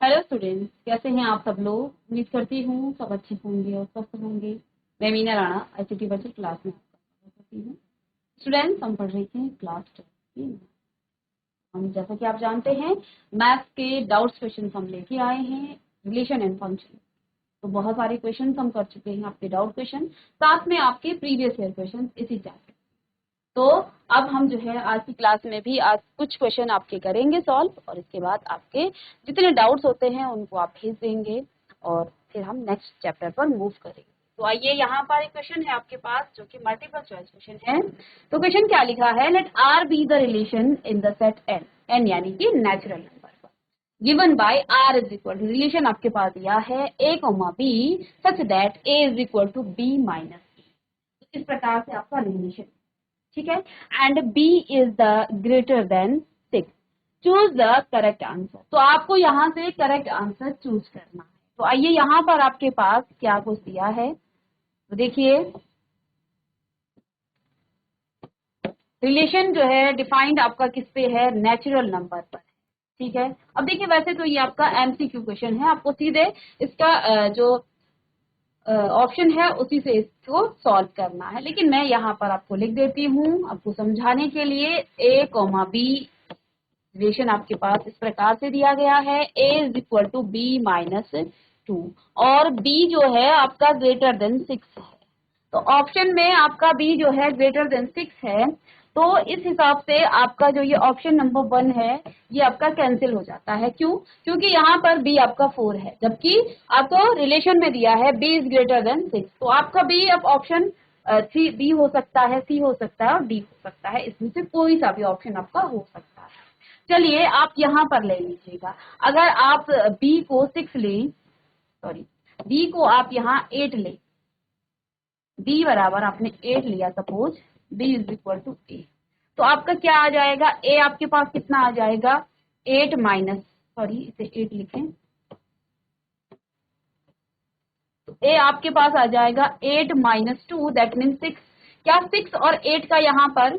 Hello students, कैसे हैं आप सब लोग। उम्मीद करती हूँ सब अच्छे होंगे और स्वस्थ होंगे। मैं Meena Rana ICT budget class में आपका स्वागत करती हूँ। स्टूडेंट्स, हम पढ़ रहे थे क्लास 10 की। हम जैसा कि आप जानते हैं, मैथ्स के डाउट्स क्वेश्चन हम लेके आए हैं, रिलेशन एंड फंक्शन। तो बहुत सारे क्वेश्चन हम कर चुके हैं, आपके डाउट क्वेश्चन, साथ में आपके प्रीवियस ईयर क्वेश्चन इसी चैप्टर। तो अब हम जो है आज की क्लास में भी आज कुछ क्वेश्चन आपके करेंगे सॉल्व, और इसके बाद आपके जितने डाउट्स होते हैं उनको आप भेज देंगे और फिर हम नेक्स्ट चैप्टर पर मूव करेंगे। तो आइए, यहाँ पर एक क्वेश्चन है आपके पास जो कि मल्टीपल चॉइस क्वेश्चन है। तो क्वेश्चन क्या लिखा है, let R be the relation in the set N, N यानी कि नेचुरल नंबर पर, given by R is equal to, relation आपके पास दिया है A comma B such that A is equal to B minus A. इस प्रकार से आपका रिलेशन, ठीक है। And B is the greater than 6, choose the correct answer. तो आपको यहाँ से करेक्ट आंसर चूज करना है। तो आइए, यहाँ पर आपके पास क्या कुछ दिया है, तो देखिए रिलेशन जो है डिफाइंड आपका किस पे है, नेचुरल नंबर पर, ठीक है। अब देखिए, वैसे तो ये आपका MCQ क्वेश्चन है, आपको सीधे इसका जो ऑप्शन है उसी से इसको सॉल्व करना है, लेकिन मैं यहाँ पर आपको लिख देती हूँ आपको समझाने के लिए। ए कोमा बी रिलेशन आपके पास इस प्रकार से दिया गया है, a is equal to B minus 2, और b जो है आपका ग्रेटर देन 6 है। तो ऑप्शन में आपका b जो है ग्रेटर देन 6 है, तो इस हिसाब से आपका जो ये ऑप्शन नंबर 1 है ये आपका कैंसिल हो जाता है। क्यों? क्योंकि यहाँ पर b आपका 4 है, जबकि आपको रिलेशन में दिया है b इज ग्रेटर देन 6। तो आपका b अब ऑप्शन सी बी हो सकता है, सी हो सकता है और डी हो सकता है, इसमें से कोई सा भी ऑप्शन आपका हो सकता है। चलिए आप यहाँ पर ले लीजिएगा, अगर आप बी को 6 लें, सॉरी बी को आप यहाँ 8 लें, बी बराबर आपने 8 लिया, suppose B is equal to A, तो आपका क्या आ जाएगा, ए आपके पास कितना आ जाएगा, 8 माइनस, सॉरी इसे 8 लिखें, तो ए आपके पास आ जाएगा 8 माइनस 2 दैट मीन 6। क्या 6 और 8 का यहाँ पर,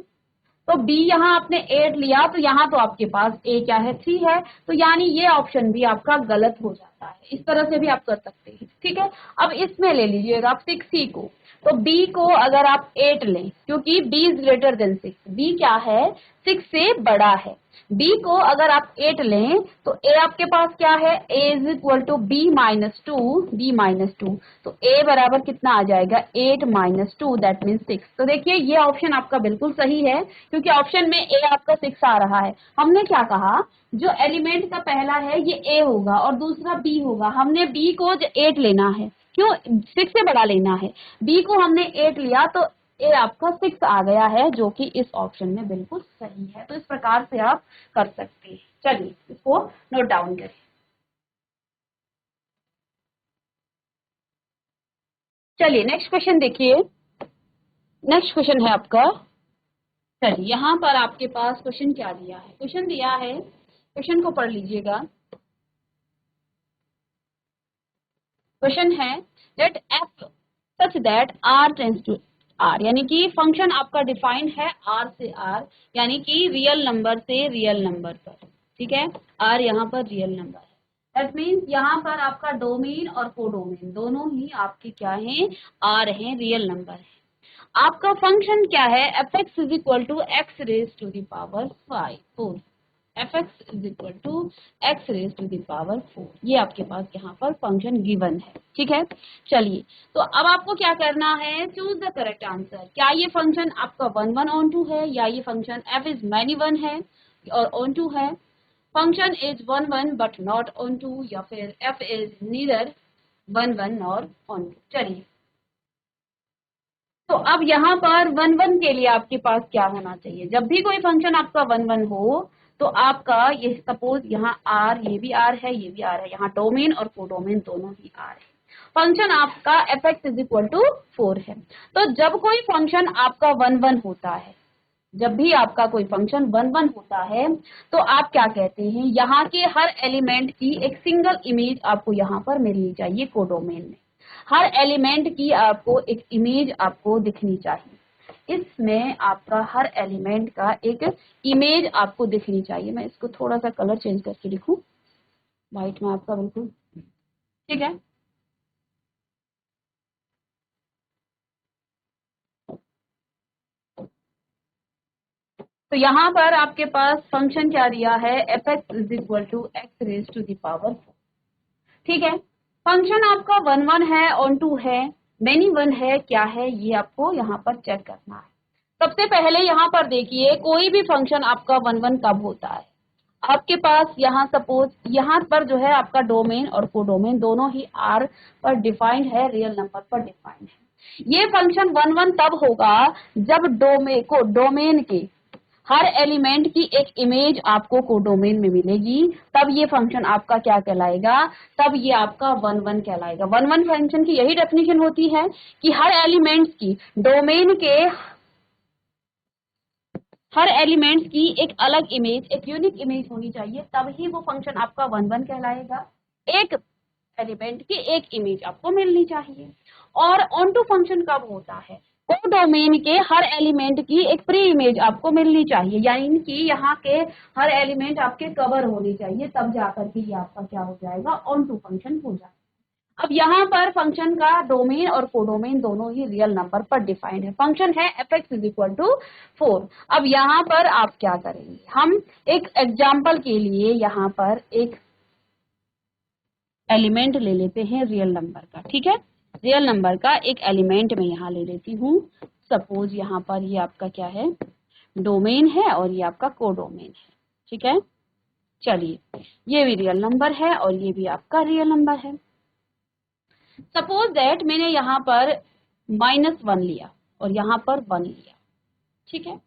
तो बी यहाँ आपने 8 लिया, तो यहाँ तो आपके पास ए क्या है, 3 है, तो यानी ये ऑप्शन भी आपका गलत हो जाता है। इस तरह से भी आप कर सकते हैं, ठीक है। अब इसमें ले लीजिएगा आप 6C को, तो बी को अगर आप 8 लें, क्योंकि B is greater than 6, B क्या है 6 से बड़ा है, बी को अगर आप 8 लें तो ए आपके पास क्या है, A is equal to B minus 2, B minus 2, तो ए बराबर कितना आ जाएगा, 8 माइनस 2 दैट मीन 6। तो देखिए ये ऑप्शन आपका बिल्कुल सही है, क्योंकि ऑप्शन में ए आपका 6 आ रहा है। हमने क्या कहा, जो एलिमेंट का पहला है ये ए होगा और दूसरा बी होगा, हमने बी को 8 लेना है, क्यों 6 से बड़ा लेना है, बी को हमने 8 लिया तो ए आपका 6 आ गया है, जो कि इस ऑप्शन में बिल्कुल सही है। तो इस प्रकार से आप कर सकते हैं। चलिए इसको नोट डाउन करें। चलिए नेक्स्ट क्वेश्चन देखिए, नेक्स्ट क्वेश्चन है आपका, चलिए यहाँ पर आपके पास क्वेश्चन क्या दिया है, क्वेश्चन दिया है, क्वेश्चन को पढ़ लीजिएगा। क्वेश्चन है let F such that R tends to R, यानी कि फंक्शन आपका डिफाइंड है आर से आर, यानी कि रियल नंबर से रियल नंबर पर, ठीक है। आर यहाँ पर रियल नंबर है, दैट मीन्स यहाँ पर आपका डोमेन और कोडोमेन दोनों ही आपके क्या हैं, आर हैं, रियल नंबर है। आपका फंक्शन क्या है, F X is equal to X raise to the power 4, F X is equal to X raise to the power 4, ये आपके पास यहाँ पर फंक्शन गिवन है, ठीक है। चलिए तो अब आपको क्या करना है, चूज द करेक्ट आंसर। क्या ये फंक्शन आपका 1 1 ऑन 2 है, या ये फंक्शन एफ इज मैनी 1 है और ऑन 2 है, function is 1 1 but not on 2, या फिर एफ इज नीदर 1 1 और ऑन 2। चलिए तो अब यहाँ पर 1 1 के लिए आपके पास क्या होना चाहिए, जब भी कोई फंक्शन आपका 1 1 हो तो आपका ये सपोज यहाँ आर, ये भी आर है, ये भी आर है, यहाँ डोमेन और कोडोमेन दोनों ही आर है, फंक्शन आपका F X is equal to 4 है। तो जब कोई फंक्शन आपका 1 1 होता है, जब भी आपका कोई फंक्शन 1 1 होता है, तो आप क्या कहते हैं, यहाँ के हर एलिमेंट की एक सिंगल इमेज आपको यहाँ पर मिलनी चाहिए कोडोमेन में, हर एलिमेंट की आपको एक इमेज आपको दिखनी चाहिए, इसमें आपका हर एलिमेंट का एक इमेज आपको दिखनी चाहिए। मैं इसको थोड़ा सा कलर चेंज करके लिखूं, वाइट में आपका बिल्कुल ठीक है। तो यहाँ पर आपके पास फंक्शन क्या दिया है, F X is equal to X raise to the power 4। ठीक है, फंक्शन आपका 1 1 है, ऑन 2 है, मेनी 1 है, क्या है ये आपको यहाँ पर चेक करना है। सबसे पहले यहाँ पर देखिए, कोई भी फंक्शन आपका 1 1 कब होता है, आपके पास यहाँ सपोज यहाँ पर जो है आपका डोमेन और कोडोमेन दोनों ही आर पर डिफाइंड है, रियल नंबर पर डिफाइंड है। ये फंक्शन 1 1 तब होगा जब डोमेन के हर एलिमेंट की एक इमेज आपको कोडोमेन में मिलेगी, तब ये फंक्शन आपका क्या कहलाएगा, तब ये आपका 1 1 कहलाएगा। 1 1 फंक्शन की यही डेफिनेशन होती है कि हर एलिमेंट्स की डोमेन के हर एलिमेंट्स की एक अलग इमेज, एक यूनिक इमेज होनी चाहिए, तब ही वो फंक्शन आपका 1 1 कहलाएगा। एक एलिमेंट की एक इमेज आपको मिलनी चाहिए। और ऑन टू फंक्शन कब होता है, कोडोमेन के हर एलिमेंट की एक प्री इमेज आपको मिलनी चाहिए, यानी कि यहाँ के हर एलिमेंट आपके कवर होने चाहिए, तब जाकर के ये आपका क्या हो जाएगा, ऑन टू फंक्शन हो जाएगा। अब यहाँ पर फंक्शन का डोमेन और कोडोमेन दोनों ही रियल नंबर पर डिफाइंड है। फंक्शन है F X is equal to 4। अब यहाँ पर आप क्या करेंगे, हम एक एग्जाम्पल के लिए यहाँ पर एक एलिमेंट ले लेते हैं रियल नंबर का। ठीक है, रियल नंबर का एक एलिमेंट मैं यहाँ ले लेती हूँ। सपोज यहाँ पर ये आपका क्या है, डोमेन है और ये आपका कोडोमेन है। ठीक है, चलिए ये भी रियल नंबर है और ये भी आपका रियल नंबर है। सपोज दैट मैंने यहाँ पर -1 लिया और यहाँ पर 1 लिया। ठीक है,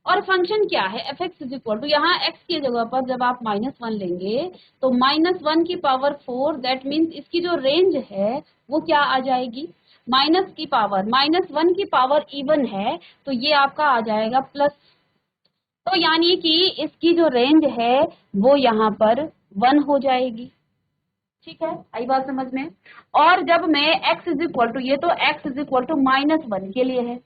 और फंक्शन क्या है, F X is equal to, यहाँ एक्स की जगह पर जब आप -1 लेंगे तो -1 की पावर 4, दैट मीन्स इसकी जो रेंज है वो क्या आ जाएगी, माइनस की पावर -1 की पावर इवन है तो ये आपका आ जाएगा प्लस। तो यानी कि इसकी जो रेंज है वो यहाँ पर 1 हो जाएगी। ठीक है, आई बात समझ में। और जब मैं x इज इक्वल टू, ये तो x इज इक्वल टू -1 के लिए है,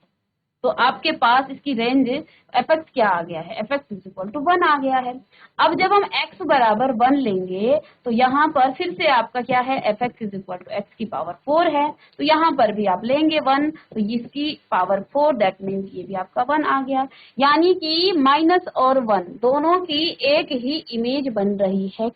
तो आपके पास इसकी रेंज एफ एक्स क्या आ गया है, F X is equal to 1 आ गया है। अब जब हम x बराबर 1 लेंगे तो यहाँ पर फिर से आपका क्या है, F X is equal to X की पावर 4 है, तो यहाँ पर भी आप लेंगे 1, तो इसकी पावर 4, दैट मीन्स ये भी आपका 1 आ गया। यानी कि माइनस और 1 दोनों की एक ही इमेज बन रही है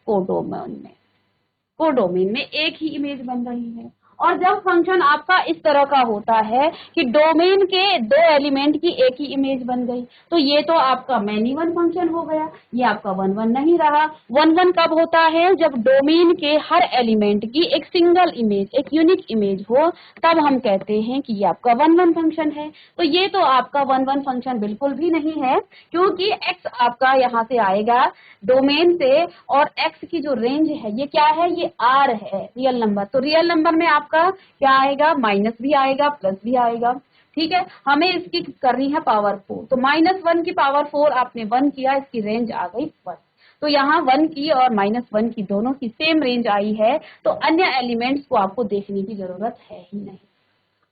कोडोमेन में एक ही इमेज बन रही है। और जब फंक्शन आपका इस तरह का होता है कि डोमेन के 2 एलिमेंट की एक ही इमेज बन गई, तो ये तो आपका मैनी 1 फंक्शन हो गया, ये आपका 1 1 नहीं रहा। 1 1 कब होता है, जब डोमेन के हर एलिमेंट की एक सिंगल इमेज, एक यूनिक इमेज हो, तब हम कहते हैं कि ये आपका 1 1 फंक्शन है। तो ये तो आपका 1 1 फंक्शन बिल्कुल भी नहीं है, क्योंकि x आपका यहाँ से आएगा डोमेन से, और x की जो रेंज है ये क्या है, ये r है, रियल नंबर। तो रियल नंबर में आपका क्या आएगा, माइनस भी आएगा प्लस भी आएगा। ठीक है, हमें इसकी करनी है पावर 4, तो -1 की पावर 4 आपने 1 किया, इसकी रेंज आ गई 1। तो यहाँ 1 की और -1 की दोनों की सेम रेंज आई है, तो अन्य एलिमेंट्स को आपको देखने की जरूरत है ही नहीं।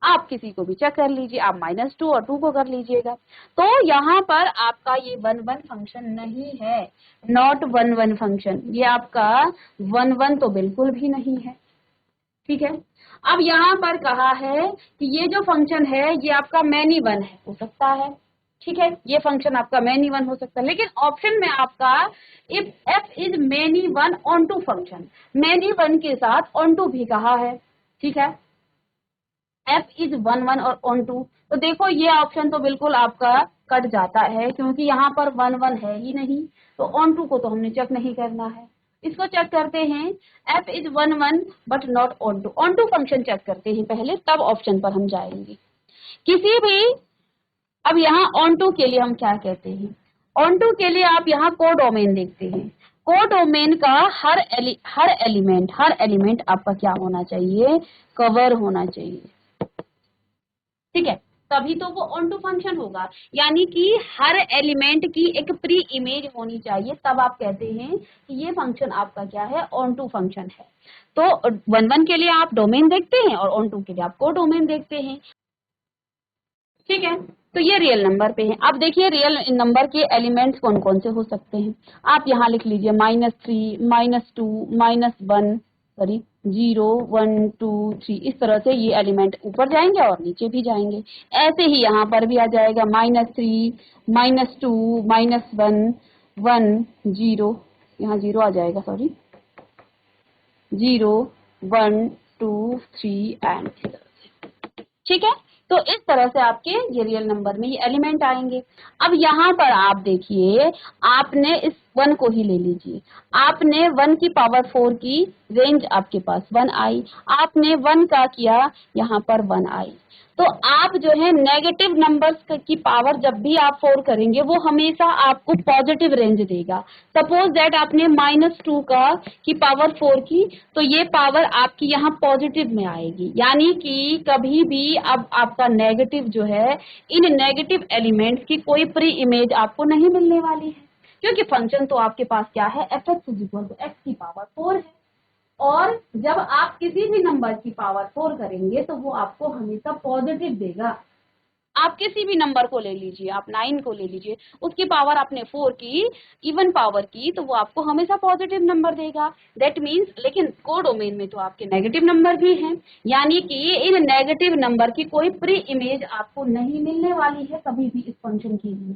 आप किसी को भी चेक कर लीजिए, आप -2 और 2 को कर लीजिएगा। तो यहाँ पर आपका ये 1 1 फंक्शन नहीं है, नॉट 1 1 फंक्शन, ये आपका 1 1 तो बिल्कुल भी नहीं है। ठीक है, अब यहाँ पर कहा है कि ये जो फंक्शन है ये आपका मैनी 1 है, हो सकता है। ठीक है, ये फंक्शन आपका मैनी 1 हो सकता है, लेकिन ऑप्शन में आपका if f is many 1 onto function, many 1 के साथ ऑन टू भी कहा है। ठीक है, f इज 1 1 और ऑन टू, तो देखो ये ऑप्शन तो बिल्कुल आपका कट जाता है, क्योंकि यहाँ पर 1 1 है ही नहीं, तो ऑन टू को तो हमने चेक नहीं करना है। इसको चेक करते हैं, f is 1 1 but not onto function check करते हैं पहले, तब ऑप्शन पर हम जाएंगे किसी भी। अब यहाँ ऑन टू के लिए हम क्या कहते हैं, ऑन टू के लिए आप यहाँ कोडोमेन देखते हैं, कोडोमेन का हर एलिमेंट आपका क्या होना चाहिए, कवर होना चाहिए। ठीक है, तभी तो वो ऑन टू फंक्शन होगा, यानी कि हर एलिमेंट की एक प्री इमेज होनी चाहिए, तब आप कहते हैं कि ये फंक्शन आपका क्या है, ऑन टू फंक्शन है। तो 1 1 के लिए आप डोमेन देखते हैं और ऑन टू के लिए आप कोडोमेन देखते हैं। ठीक है, तो ये रियल नंबर पे है। अब देखिए रियल नंबर के एलिमेंट्स कौन कौन से हो सकते हैं। आप यहाँ लिख लीजिए -3, -2, -1, सॉरी 0, 1, 2, 3, इस तरह से ये एलिमेंट ऊपर जाएंगे और नीचे भी जाएंगे। ऐसे ही यहाँ पर भी आ जाएगा -3, -2, -1, 1, 0, यहाँ 0 आ जाएगा, सॉरी 0, 1, 2, 3 एंड, ठीक है। तो इस तरह से आपके ये रियल नंबर में ये एलिमेंट आएंगे। अब यहाँ पर आप देखिए, आपने इस 1 को ही ले लीजिए, आपने 1 की पावर 4 की रेंज आपके पास 1 आई, आपने 1 का किया यहाँ पर 1 आई। तो आप जो है नेगेटिव नंबर्स की पावर जब भी आप 4 करेंगे वो हमेशा आपको पॉजिटिव रेंज देगा। सपोज दैट आपने -2 का की पावर 4 की, तो ये पावर आपकी यहाँ पॉजिटिव में आएगी, यानी कि कभी भी अब आपका नेगेटिव जो है, इन नेगेटिव एलिमेंट्स की कोई प्री इमेज आपको नहीं मिलने वाली है, क्योंकि फंक्शन तो आपके पास क्या है, f(x) = x की पावर 4 है। और जब आप किसी भी नंबर की पावर 4 करेंगे तो वो आपको हमेशा पॉजिटिव देगा। आप किसी भी नंबर को ले लीजिए, आप 9 को ले लीजिए, उसकी पावर आपने 4 की, इवन पावर की, तो वो आपको हमेशा पॉजिटिव नंबर देगा। दैट मीन्स, लेकिन कोडोमेन में तो आपके नेगेटिव नंबर भी हैं, यानी कि इन नेगेटिव नंबर की कोई प्री इमेज आपको नहीं मिलने वाली है कभी भी इस फंक्शन के लिए।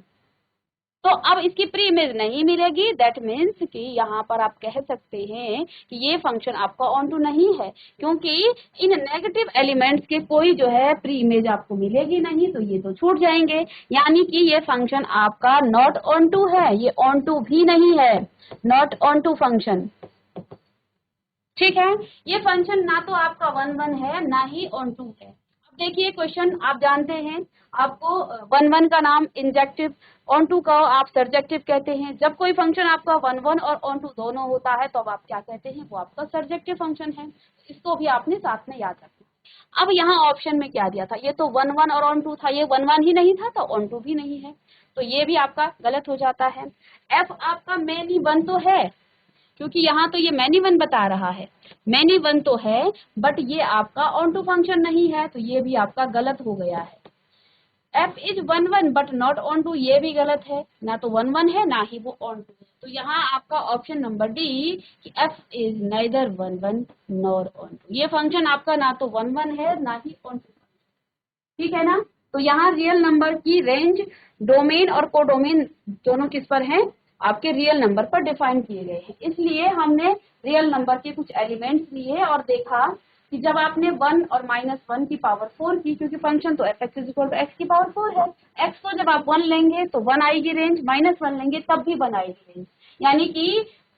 तो अब इसकी प्री इमेज नहीं मिलेगी, दैट मीन्स कि यहाँ पर आप कह सकते हैं कि ये फंक्शन आपका ऑन टू नहीं है, क्योंकि इन नेगेटिव एलिमेंट्स के कोई जो है प्री इमेज आपको मिलेगी नहीं, तो ये तो छूट जाएंगे, यानी कि ये फंक्शन आपका नॉट ऑन टू है, ये ऑन टू भी नहीं है, नॉट ऑन टू फंक्शन, ठीक है। ये फंक्शन ना तो आपका 1 1 है, ना ही ऑन टू है। देखिए क्वेश्चन आप जानते हैं, आपको 1 1 का नाम इंजेक्टिव, ऑन टू का आप सरजेक्टिव कहते हैं। जब कोई फंक्शन आपका 1 1 और ऑन टू दोनों होता है तो अब आप क्या कहते हैं, वो आपका सरजेक्टिव फंक्शन है। इसको भी आपने साथ में याद रखना। अब यहाँ ऑप्शन में क्या दिया था, ये तो 1 1 और ऑन टू था, ये 1 1 ही नहीं था तो ऑन टू भी नहीं है, तो ये भी आपका गलत हो जाता है। एफ आपका मेनी 1 तो है, क्योंकि यहाँ तो ये मैनी 1 बता रहा है, मैनी 1 तो है, बट ये आपका ऑन टू फंक्शन नहीं है, तो ये भी आपका गलत हो गया है। f is 1 1 but not onto, ये भी गलत है, ना तो 1 1 है ना ही वो ऑन टू है। तो यहाँ आपका ऑप्शन नंबर डी कि f is neither 1 1 nor onto, ये फंक्शन आपका ना तो 1 1 है ना ही ऑन टू, ठीक है ना। तो यहाँ रियल नंबर की रेंज, डोमेन और कोडोमेन दोनों किस पर हैं, आपके रियल नंबर पर डिफाइन किए गए हैं। इसलिए हमने रियल नंबर के कुछ एलिमेंट्स लिए और देखा कि जब आपने 1 और -1 की पावर 4 की, क्योंकि फंक्शन तो f(x) = x की पावर 4 है, x को जब आप 1 लेंगे तो 1 आएगी रेंज, -1 लेंगे तब भी 1 आएगी रेंज, यानी कि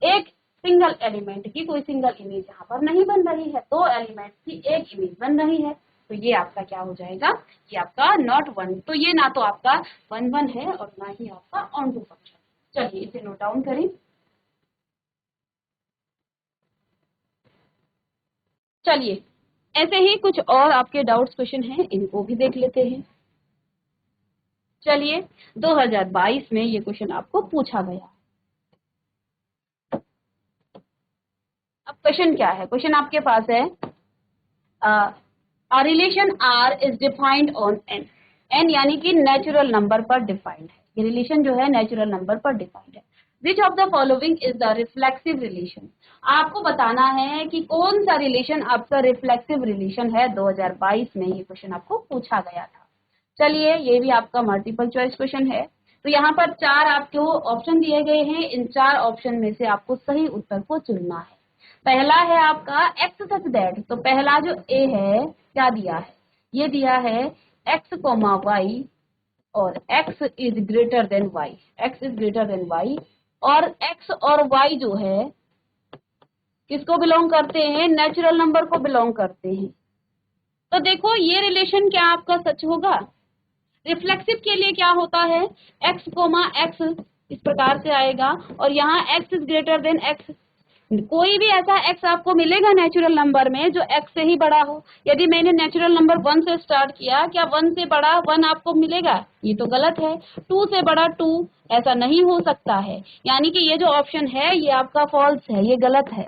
एक सिंगल एलिमेंट की कोई सिंगल इमेज यहाँ पर नहीं बन रही है, दो एलिमेंट की एक इमेज बन रही है, तो ये आपका क्या हो जाएगा, ये आपका नॉट 1, तो ये ना तो आपका 1 1 है और ना ही आपका ऑन टू फंक्शन। चलिए इसे नोट डाउन करें। चलिए ऐसे ही कुछ और आपके डाउट्स क्वेश्चन हैं, इनको भी देख लेते हैं। चलिए 2022 में ये क्वेश्चन आपको पूछा गया। अब क्वेश्चन क्या है, क्वेश्चन आपके पास है a relation r is defined on n, n यानी कि नेचुरल नंबर पर डिफाइंड है, ये रिलेशन जो है नेचुरल नंबर पर डिफाइंड है। Which of the following is the reflexive relation, आपको बताना है कि कौन सा रिलेशन आपका रिफ्लेक्सिव रिलेशन है। 2022 में ये क्वेश्चन आपको पूछा गया था। चलिए ये भी आपका मल्टीपल चॉइस क्वेश्चन है, तो यहाँ पर 4 आपको ऑप्शन दिए गए हैं, इन 4 ऑप्शन में से आपको सही उत्तर को चुनना है। पहला है आपका x सच दैट, तो पहला जो a है क्या दिया है, ये दिया है x, y और x is greater then y, x is greater then y, और x और y जो है किसको बिलोंग करते हैं, नेचुरल नंबर को बिलोंग करते हैं। तो देखो ये रिलेशन क्या आपका सच होगा। रिफ्लेक्सिव के लिए क्या होता है, x, x इस प्रकार से आएगा, और यहाँ x is greater then x, कोई भी ऐसा x आपको मिलेगा नेचुरल नंबर में जो x से ही बड़ा हो। यदि मैंने नेचुरल नंबर 1 से स्टार्ट किया, क्या 1 से बड़ा 1 आपको मिलेगा, ये तो गलत है। 2 से बड़ा 2 ऐसा नहीं हो सकता है, यानी कि ये जो ऑप्शन है ये आपका फॉल्स है, ये गलत है।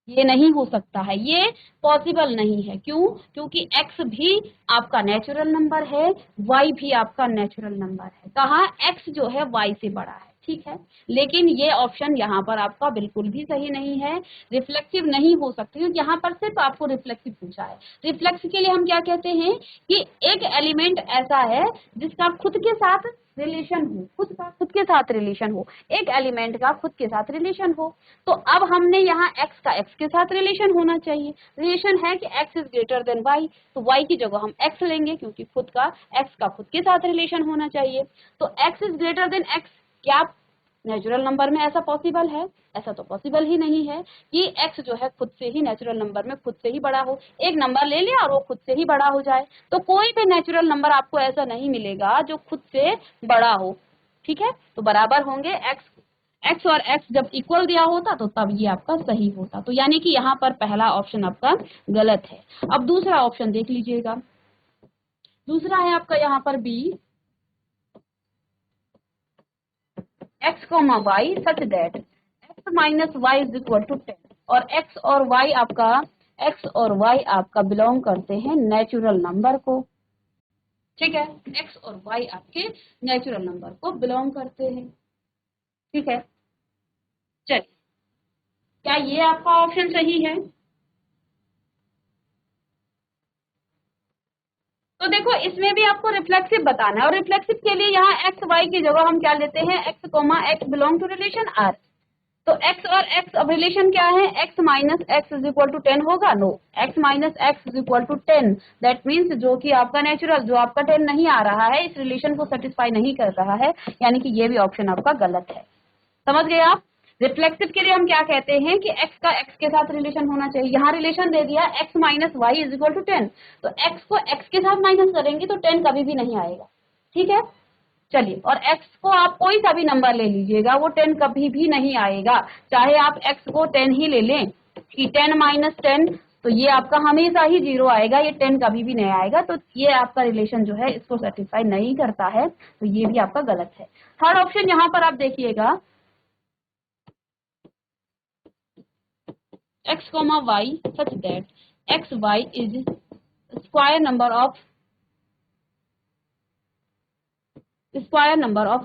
ये नहीं हो सकता है, ये पॉसिबल नहीं है। क्यों? क्योंकि x भी आपका नेचुरल नंबर है, y भी आपका नेचुरल नंबर है। कहाँ? x जो है y से बड़ा है, ठीक है। लेकिन ये ऑप्शन यहाँ पर आपका बिल्कुल भी सही नहीं है, रिफ्लेक्सिव नहीं हो सकती, क्योंकि यहाँ पर सिर्फ आपको रिफ्लेक्सिव पूछा है। रिफ्लेक्सिव के लिए हम क्या कहते हैं कि एक एलिमेंट ऐसा है जिसका खुद के साथ रिलेशन हो, खुद के साथ रिलेशन हो, एक एलिमेंट का खुद के साथ रिलेशन हो। तो अब हमने यहाँ x का x के साथ रिलेशन होना चाहिए, रिलेशन है कि x is greater then y, तो y की जगह हम x लेंगे, क्योंकि खुद का x का खुद के साथ रिलेशन होना चाहिए। तो x is greater then x, क्या नेचुरल नंबर में ऐसा पॉसिबल है? ऐसा तो पॉसिबल ही नहीं है कि x जो है खुद से ही नेचुरल नंबर में खुद से ही बड़ा हो। एक नंबर ले लिया और वो खुद से ही बड़ा हो जाए, तो कोई भी नेचुरल नंबर आपको ऐसा नहीं मिलेगा जो खुद से बड़ा हो, ठीक है। तो बराबर होंगे x और x जब इक्वल दिया होता तो तब ये आपका सही होता। तो यानी कि यहाँ पर पहला ऑप्शन आपका गलत है। अब दूसरा ऑप्शन देख लीजिएगा, दूसरा है आपका यहाँ पर B, x, y such that x minus Y is equal to 10, और x और y आपका बिलोंग करते हैं नेचुरल नंबर को, ठीक है। x और y आपके नेचुरल नंबर को बिलोंग करते हैं, ठीक है। चलिए, क्या ये आपका ऑप्शन सही है? तो देखो, इसमें भी आपको रिफ्लेक्सिव बताना है, और रिफ्लेक्सिव के लिए यहाँ एक्स वाई की जगह हम क्या लेते हैं, X comma X belong to relation R. तो x और x अब रिलेशन क्या है, x minus X is equal to 10 होगा? No, x minus X is equal to 10, that means जो कि आपका नेचुरल, जो आपका 10 नहीं आ रहा है, इस रिलेशन को सेटिस्फाई नहीं कर रहा है, यानी कि ये भी ऑप्शन आपका गलत है। समझ गए आप? रिफ्लेक्सिव के लिए हम क्या कहते हैं कि x का x के साथ रिलेशन होना चाहिए। यहाँ रिलेशन दे दिया x minus Y is equal to 10, तो x को x के साथ माइनस करेंगे तो 10 कभी भी नहीं आएगा, ठीक है। चलिए, और x को आप कोई सा भी नंबर ले लीजिएगा, वो 10 कभी भी नहीं आएगा, चाहे आप x को 10 ही ले लें कि 10 माइनस 10, तो ये आपका हमेशा ही 0 आएगा, ये 10 कभी भी नहीं आएगा। तो ये आपका रिलेशन जो है इसको सेटिस्फाई नहीं करता है, तो ये भी आपका गलत है। थर्ड ऑप्शन यहाँ पर आप देखिएगा, x comma y such that x y is square number of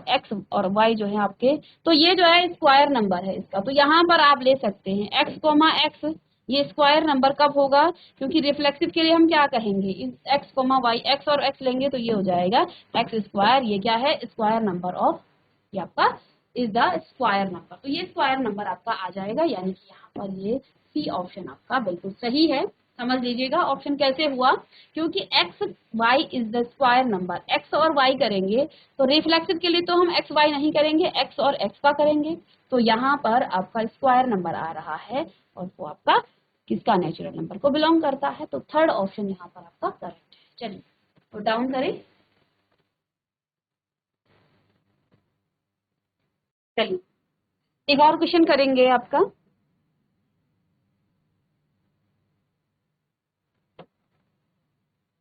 x और y जो है आपके, तो ये जो है स्क्वायर नंबर है इसका। तो यहाँ पर आप ले सकते हैं x कोमा x, ये स्क्वायर नंबर कब होगा, क्योंकि रिफ्लेक्सिव के लिए हम क्या कहेंगे, x कोमा y, x और x लेंगे तो ये हो जाएगा x स्क्वायर, ये क्या है, स्क्वायर नंबर ऑफ, ये आपका इज द स्क्वायर नंबर। तो ये स्क्वायर नंबर आपका आ जाएगा, यानी कि यहाँ पर ये सी ऑप्शन आपका बिल्कुल सही है। समझ लीजिएगा ऑप्शन कैसे हुआ, क्योंकि x y is the square number, x और y करेंगे तो रिफ्लेक्सिव के लिए तो हम x y नहीं करेंगे, x और x का करेंगे, तो यहाँ पर आपका स्क्वायर नंबर आ रहा है, और वो आपका किसका, नेचुरल नंबर को बिलोंग करता है। तो थर्ड ऑप्शन यहाँ पर आपका करेक्ट है। चलिए, तो डाउन करें। चलिए, एक और क्वेश्चन करेंगे आपका,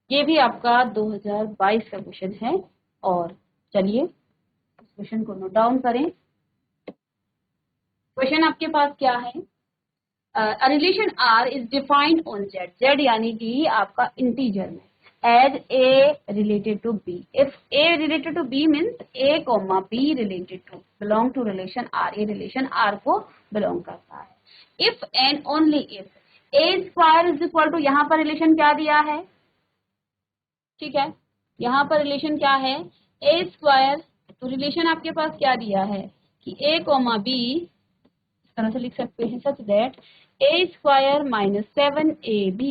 ये भी आपका 2022 का क्वेश्चन है, और चलिए इस क्वेश्चन को नोट डाउन करें। क्वेश्चन आपके पास क्या है, relation R is defined on Z, Z यानी कि आपका इंटीजर में, as A related to B, if A related to B means A comma B related to belong to relation R, ये रिलेशन आर को बिलोंग करता है। If and only if A square is equal to, यहाँ पर relation क्या दिया है, ठीक है, यहाँ पर रिलेशन क्या है, ए स्क्वायर, तो रिलेशन आपके पास क्या दिया है कि ए कोमा बी, इस तरह से लिख सकते हैं, such that A square minus 7ab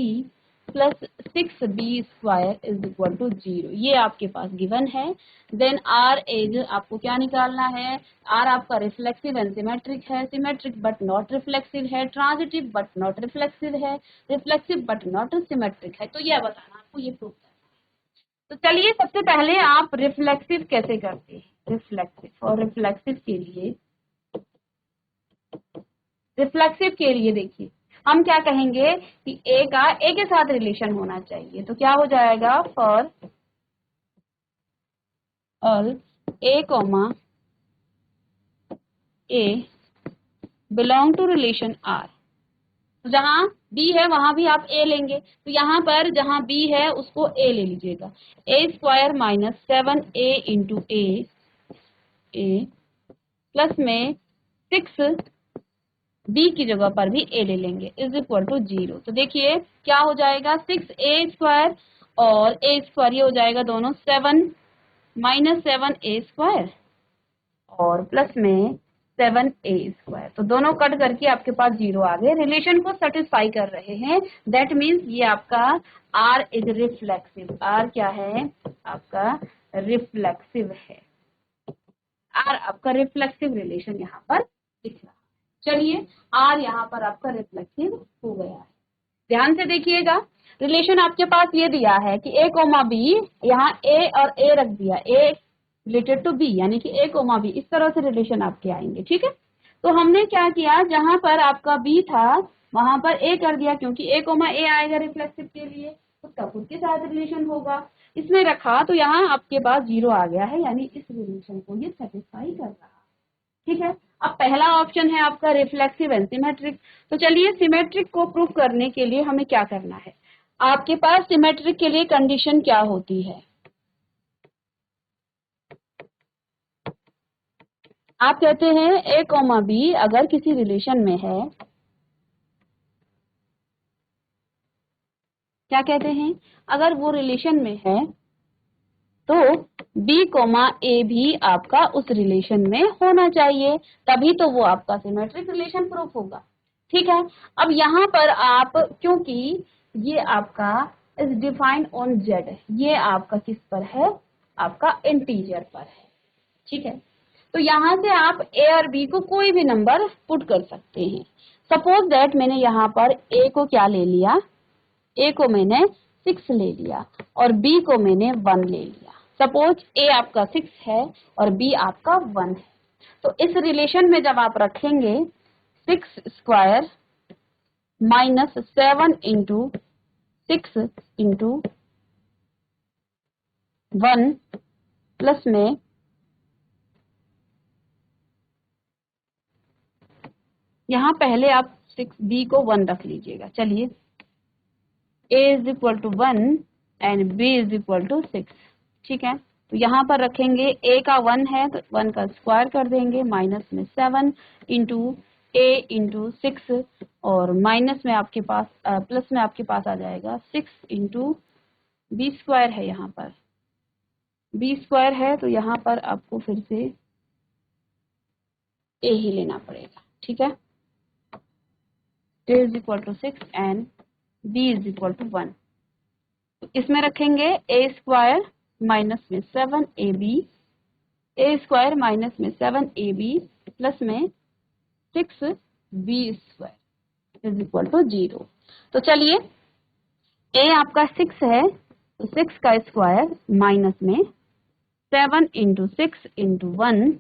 plus 6b square is equal to 0, ये आपके पास गिवन है। देन आर एज आपको क्या निकालना है, आर आपका रिफ्लेक्सिव एंड सिमेट्रिक है, सिमेट्रिक बट नॉट रिफ्लेक्सिव है, ट्रांजिटिव बट नॉट रिफ्लेक्सिव है, रिफ्लेक्सिव बट नॉट सिमेट्रिक है। तो यह बताना आपको, ये प्रूफ। तो चलिए, सबसे पहले आप रिफ्लेक्सिव कैसे करते हैं, रिफ्लेक्सिव, और रिफ्लेक्सिव के लिए देखिए, हम क्या कहेंगे कि ए का ए के साथ रिलेशन होना चाहिए, तो क्या हो जाएगा, for all A comma A belong to relation R, तो जहां बी है वहां भी आप ए लेंगे, तो यहाँ पर जहां बी है उसको ए ले लीजिएगा। ए स्क्वायर माइनस 7a इंटू ए प्लस में 6 बी की जगह पर भी ए ले लेंगे इज इक्वल टू 0। तो देखिए क्या हो जाएगा, 6a² और ए स्क्वायर, ये हो जाएगा दोनों 7 माइनस 7a² और प्लस में 7a²। तो दोनों कट करके आपके पास 0 आ गए, रिलेशन को सेटिस्फाई कर रहे हैं। दैट मीन्स ये आपका R इज रिफ्लेक्सिव। R क्या है आपका, रिफ्लेक्सिव है। R आपका रिफ्लेक्सिव रिलेशन यहाँ पर दिख रहा है। चलिए R यहाँ पर आपका रिफ्लेक्सिव हो गया है। ध्यान से देखिएगा, रिलेशन आपके पास ये दिया है कि a कोमा बी, यहाँ a और a रख दिया, a रिलेटेड टू b, यानी कि a कोमा बी, इस तरह से रिलेशन आपके आएंगे। ठीक है, तो हमने क्या किया, जहां पर आपका b था वहां पर a कर दिया, क्योंकि a कोमा a आएगा रिफ्लेक्सिव के लिए, उसका खुद के साथ रिलेशन होगा, इसमें रखा तो यहाँ आपके पास 0 आ गया है, यानी इस रिलेशन को ये सेटिस्फाई कर रहा है। ठीक है, अब पहला ऑप्शन है आपका रिफ्लेक्सिव एंड सिमेट्रिक। तो चलिए सिमेट्रिक को प्रूव करने के लिए हमें क्या करना है, आपके पास सिमेट्रिक के लिए कंडीशन क्या होती है, आप कहते हैं a कोमा बी अगर किसी रिलेशन में है, क्या कहते हैं, अगर वो रिलेशन में है तो b कोमा a भी आपका उस रिलेशन में होना चाहिए, तभी तो वो आपका सिमेट्रिक रिलेशन प्रूफ होगा। ठीक है, अब यहाँ पर आप, क्योंकि ये आपका इज डिफाइंड ऑन z, ये आपका किस पर है, आपका इंटीजर पर है। ठीक है, तो यहाँ से आप a और b को कोई भी नंबर पुट कर सकते हैं। सपोज दैट मैंने यहाँ पर a को क्या ले लिया, a को मैंने 6 ले लिया और b को मैंने 1 ले लिया। सपोज a आपका 6 है और b आपका 1 है, तो इस रिलेशन में जब आप रखेंगे 6 square minus 7 into 6 into 1 plus में यहाँ पहले आप 6b को 1 रख लीजिएगा। चलिए a is equal to 1 and b is equal to 6। ठीक है, तो यहाँ पर रखेंगे a का 1 है तो 1 का स्क्वायर कर देंगे, माइनस में 7 इंटू a इंटू 6 और माइनस में आपके पास प्लस में आपके पास आ जाएगा 6 इंटू b स्क्वायर है, यहाँ पर b स्क्वायर है तो यहाँ पर आपको फिर से a ही लेना पड़ेगा। ठीक है, a is equal to 6 and b is equal to 1। तो इसमें रखेंगे a स्क्वायर माइनस में 7ab, a स्क्वायर माइनस में 7ab प्लस में 6b square is equal to 0। तो चलिए a आपका 6 है तो 6 का स्क्वायर माइनस में 7 इंटू 6 इंटू 1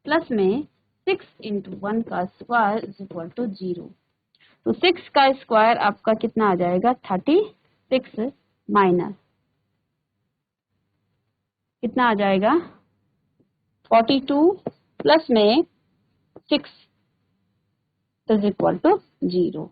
प्लस में 6 इंटू 1 का स्क्वायर इज इक्वल टू 0। तो 6 का स्क्वायर आपका कितना आ जाएगा, 36 माइनस कितना आ जाएगा 42 प्लस में 6 इज इक्वल टू 0।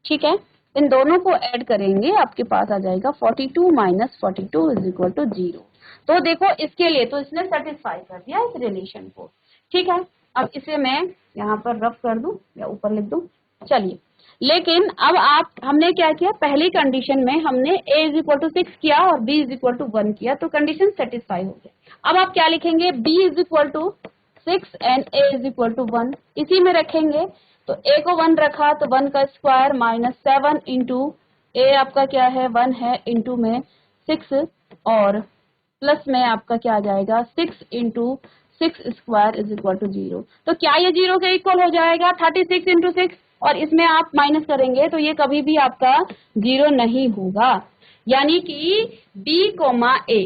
ठीक है, इन दोनों को ऐड करेंगे आपके पास आ जाएगा 42 माइनस 42 इज इक्वल टू 0। तो देखो इसके लिए तो इसने सेटिस्फाई कर दिया इस रिलेशन को। ठीक है, अब इसे मैं यहाँ पर रफ कर दूं या ऊपर लिख दूं। चलिए, लेकिन अब आप, हमने क्या किया, पहली कंडीशन में हमने a इज इक्वल टू 6 किया और b इज इक्वल टू 1 किया, तो कंडीशन सेटिस्फाई हो गई। अब आप क्या लिखेंगे, b is equal to 6 and a is equal to 1, इसी में रखेंगे। तो a को 1 रखा तो 1 का स्क्वायर माइनस 7 इंटू a आपका क्या है 1 है इंटू में 6 और प्लस में आपका क्या आ जाएगा 6 into 6 square is equal to 0। तो क्या ये 0 के इक्वल हो जाएगा, 36 इंटू 6, और इसमें आप माइनस करेंगे तो ये कभी भी आपका 0 नहीं होगा, यानी कि b कोमा a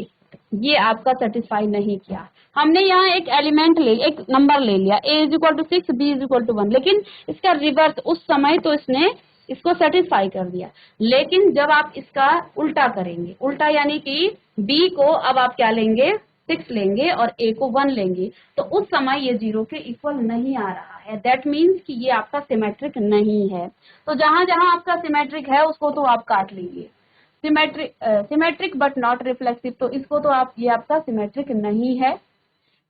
ये आपका सेटिस्फाई नहीं किया। हमने यहाँ एक एलिमेंट एक नंबर ले लिया, a is equal to 6, b is equal to 1, लेकिन इसका रिवर्स उस समय तो इसने इसको सेटिस्फाई कर दिया, लेकिन जब आप इसका उल्टा करेंगे, उल्टा यानी कि b को अब आप क्या लेंगे 6 लेंगे और a को 1 लेंगे तो उस समय ये 0 के इक्वल नहीं आ रहा है। दैट मीन्स कि ये आपका सिमेट्रिक नहीं है। तो जहां जहां आपका सिमेट्रिक है उसको तो आप काट लीजिए। सिमेट्रिक बट नॉट रिफ्लेक्सिव, तो इसको तो आप, ये आपका सिमेट्रिक नहीं है।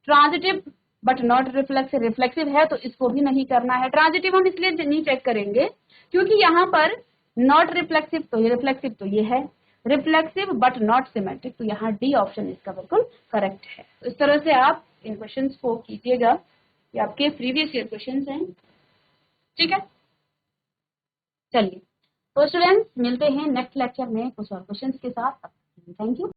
Transitive but not reflexive, reflexive है तो इसको भी नहीं करना है। ट्रांजिटिव हम इसलिए नहीं चेक करेंगे क्योंकि यहाँ पर नॉट रिफ्लेक्सिव तो ये, रिफ्लेक्सिव तो ये है, रिफ्लेक्सिव बट नॉट सिमेट्रिक, तो यहाँ डी ऑप्शन इसका बिल्कुल करेक्ट है। तो इस तरह से आप इन क्वेश्चंस को कीजिएगा, ये आपके प्रीवियस ईयर क्वेश्चंस हैं। ठीक है, चलिए तो स्टूडेंट्स मिलते हैं नेक्स्ट लेक्चर में कुछ और क्वेश्चंस के साथ। Thank you.